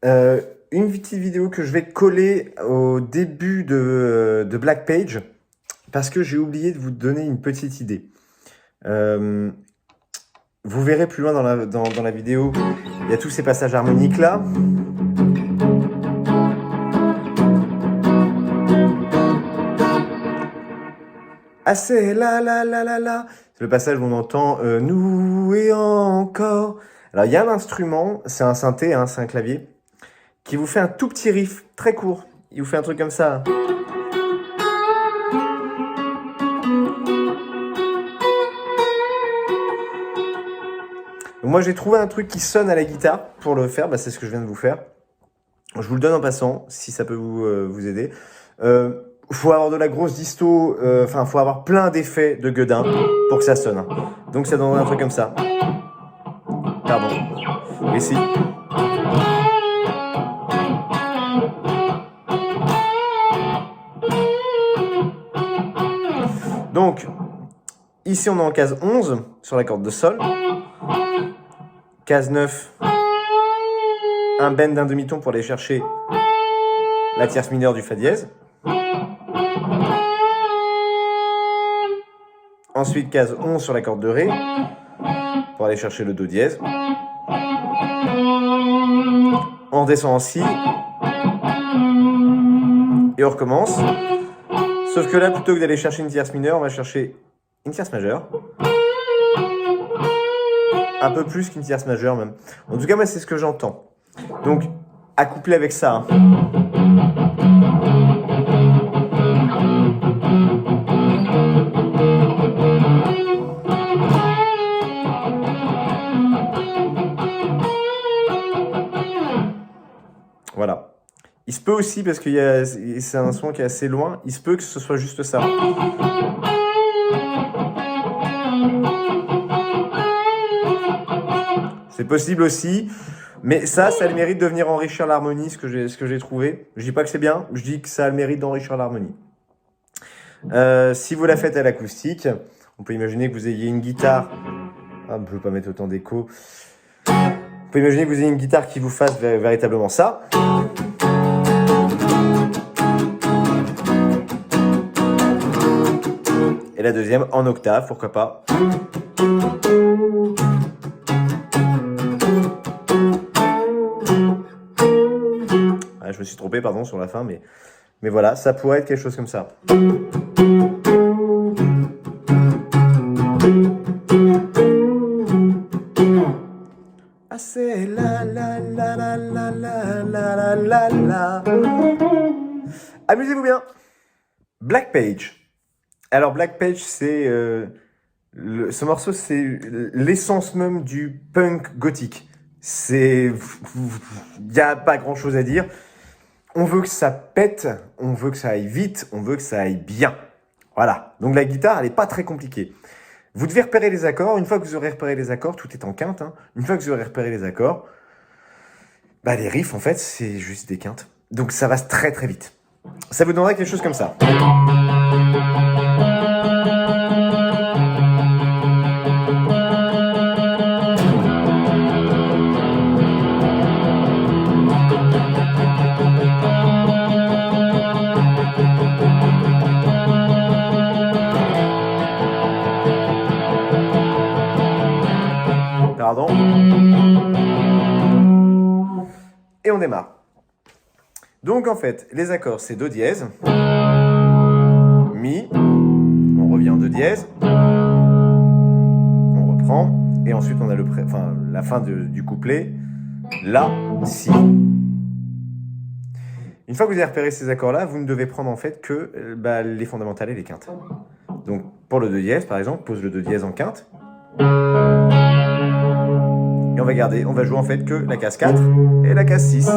Euh, une petite vidéo que je vais coller au début de Black Page parce que j'ai oublié de vous donner une petite idée. Vous verrez plus loin dans la vidéo, il y a tous ces passages harmoniques là. Ah c'est la la la la la. C'est le passage où on entend nous et encore. Alors il y a un instrument, c'est un synthé, hein, c'est un clavier, qui vous fait un tout petit riff très court. Il vous fait un truc comme ça. Donc moi j'ai trouvé un truc qui sonne à la guitare pour le faire, c'est ce que je viens de vous faire. Je vous le donne en passant, si ça peut vous aider. Faut avoir de la grosse disto, faut avoir plein d'effets de gueudin pour que ça sonne. Donc ça donne un truc comme ça. Pardon. Ici. Donc, ici on est en case 11 sur la corde de sol. Case 9, un bend d'un demi-ton pour aller chercher la tierce mineure du fa dièse. Ensuite, case 11 sur la corde de ré pour aller chercher le do dièse. On redescend en si et on recommence. Sauf que là, plutôt que d'aller chercher une tierce mineure, on va chercher une tierce majeure. Un peu plus qu'une tierce majeure même. En tout cas, moi, c'est ce que j'entends. Donc, accouplé avec ça. Voilà. Il se peut aussi, parce que c'est un son qui est assez loin, il se peut que ce soit juste ça. C'est possible aussi, mais ça a le mérite de venir enrichir l'harmonie, ce que j'ai trouvé. Je dis pas que c'est bien, je dis que ça a le mérite d'enrichir l'harmonie. Si vous la faites à l'acoustique, on peut imaginer que vous ayez une guitare. Ah, je ne veux pas mettre autant d'écho. On peut imaginer que vous ayez une guitare qui vous fasse véritablement ça. Et la deuxième en octave, pourquoi pas. Ah, je me suis trompé, pardon, sur la fin, mais voilà, ça pourrait être quelque chose comme ça. Ah, c'est la la la la la la la la la. Amusez-vous bien. Black Page. Alors Black Page, c'est ce morceau, c'est l'essence même du punk gothique. Il n'y a pas grand-chose à dire. On veut que ça pète, on veut que ça aille vite, on veut que ça aille bien. Voilà. Donc la guitare, elle n'est pas très compliquée. Vous devez repérer les accords. Une fois que vous aurez repéré les accords, tout est en quinte. Hein. Une fois que vous aurez repéré les accords, les riffs, en fait, c'est juste des quintes. Donc ça va très très vite. Ça vous donnera quelque chose comme ça. Pardon. Et on démarre. Donc en fait, les accords, c'est do dièse, mi, on revient en do dièse, on reprend, et ensuite on a la fin du couplet, la, si. Une fois que vous avez repéré ces accords-là, vous ne devez prendre en fait que les fondamentales et les quintes. Donc pour le do dièse, par exemple, pose le do dièse en quinte. Et on va jouer en fait que la case 4 et la case 6.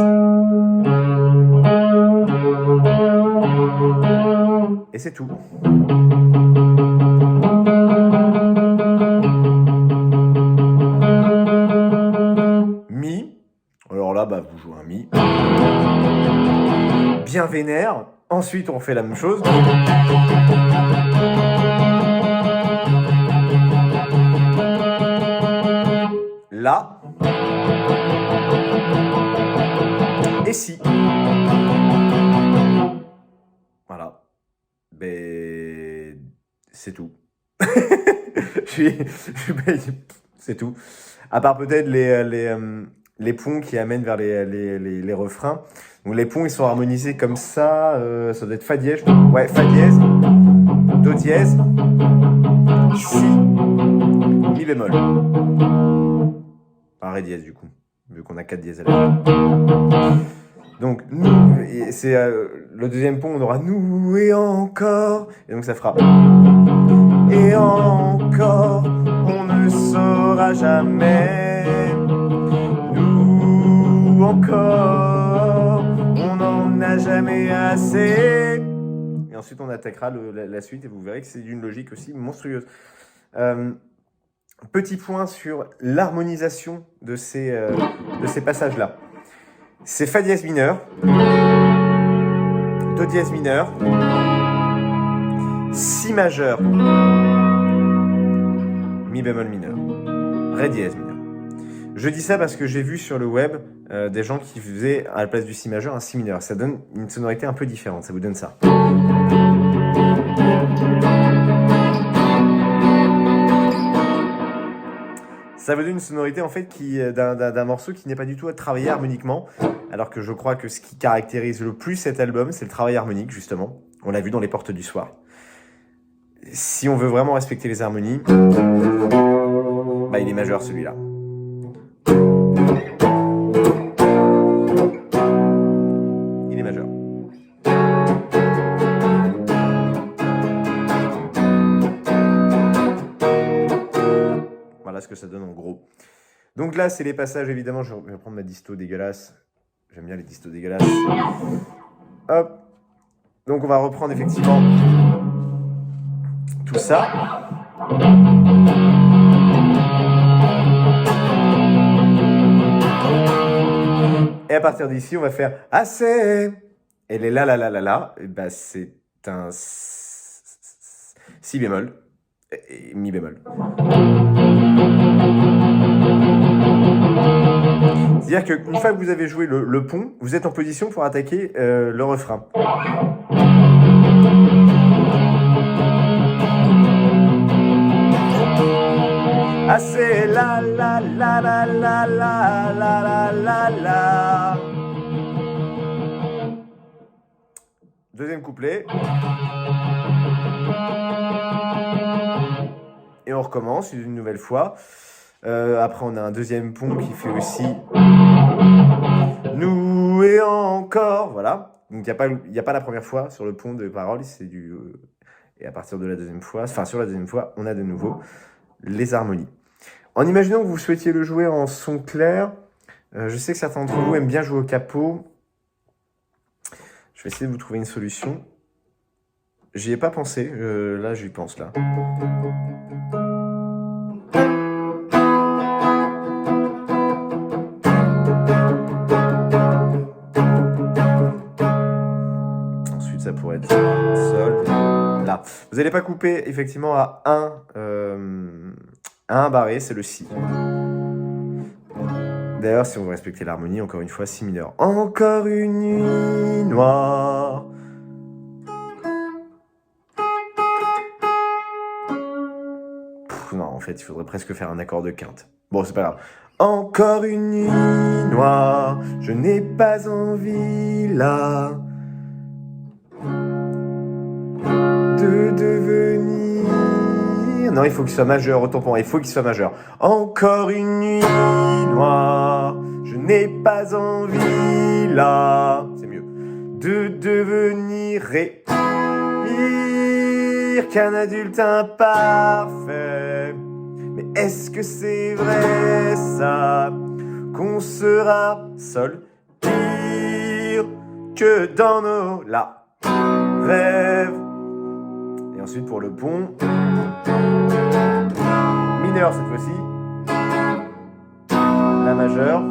Et c'est tout. Mi. Alors là, vous jouez un mi. Bien vénère. Ensuite, on fait la même chose. La. et si. Voilà. Ben, c'est tout. C'est tout. À part peut-être les ponts qui amènent vers les refrains. Donc les ponts, ils sont harmonisés comme ça. Ça doit être Fa dièse. Ouais, Fa dièse, Do dièse, Si, Mi bémol. Enfin, Ré dièse du coup, vu qu'on a 4 dièses à la fin. Donc, nous, c'est le deuxième pont, on aura nous et encore. Et donc ça fera et encore, on ne saura jamais. Nous encore, on n'en a jamais assez. Et ensuite, on attaquera la suite et vous verrez que c'est d'une logique aussi monstrueuse. Petit point sur l'harmonisation de ces passages-là. C'est Fa dièse mineur, Do dièse mineur, Si majeur, Mi bémol mineur, Ré dièse mineur. Je dis ça parce que j'ai vu sur le web des gens qui faisaient à la place du Si majeur un Si mineur. Ça donne une sonorité un peu différente, ça vous donne ça. Ça veut dire une sonorité en fait d'un morceau qui n'est pas du tout à travailler harmoniquement, alors que je crois que ce qui caractérise le plus cet album, c'est le travail harmonique justement. On l'a vu dans Les Portes du Soir. Si on veut vraiment respecter les harmonies, bah il est majeur celui-là. Il est majeur. Voilà ce que ça donne en gros. Donc là, c'est les passages, évidemment, je vais prendre ma disto dégueulasse. J'aime bien les distos dégueulasses. Hop. Donc on va reprendre effectivement tout ça. Et à partir d'ici, on va faire assez. Et les la, et bah, c'est un Si bémol et Mi bémol. C'est-à-dire qu'une fois que vous avez joué le pont, vous êtes en position pour attaquer le refrain. Assez la. Deuxième couplet. Et on recommence une nouvelle fois. Après, on a un deuxième pont qui fait aussi nous et encore. Voilà. Donc, il n'y a pas la première fois sur le pont de paroles. C'est du. Et à partir de la deuxième fois, sur la deuxième fois, on a de nouveau les harmonies. En imaginant que vous souhaitiez le jouer en son clair, je sais que certains d'entre vous aiment bien jouer au capot. Je vais essayer de vous trouver une solution. J'y ai pas pensé. Là, j'y pense là. Ça pourrait être Sol, là. Vous n'allez pas couper effectivement à un barré, c'est le Si. D'ailleurs, si on veut respecter l'harmonie, encore une fois, Si mineur. Encore une nuit noire. Non, en fait, il faudrait presque faire un accord de quinte. Bon, c'est pas grave. Encore une nuit noire, je n'ai pas envie là de devenir... Non, il faut qu'il soit majeur, autant pour moi, il faut qu'il soit majeur. Encore une nuit noire, je n'ai pas envie là, c'est mieux, de devenir pire qu'un adulte imparfait. Mais est-ce que c'est vrai ça, qu'on sera Sol pire que dans nos rêves? Et ensuite pour le pont, mineur cette fois-ci, La majeure.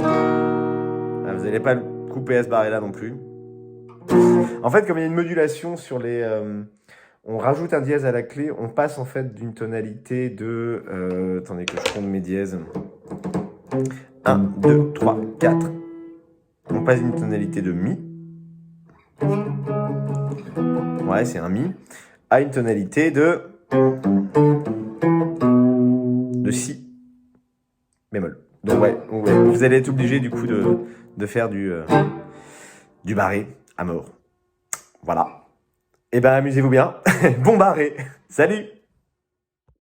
Ah, vous n'allez pas couper à ce barré là non plus. En fait, comme il y a une modulation sur les... on rajoute un dièse à la clé, on passe en fait d'une tonalité de... attendez que je compte mes dièses. 1, 2, 3, 4. On passe d'une tonalité de Mi. Ouais, c'est un Mi. À une tonalité de Si bémol. Donc ouais, vous allez être obligé du coup de faire du barré à mort. Voilà. Et ben amusez-vous bien. Bon barré. Salut.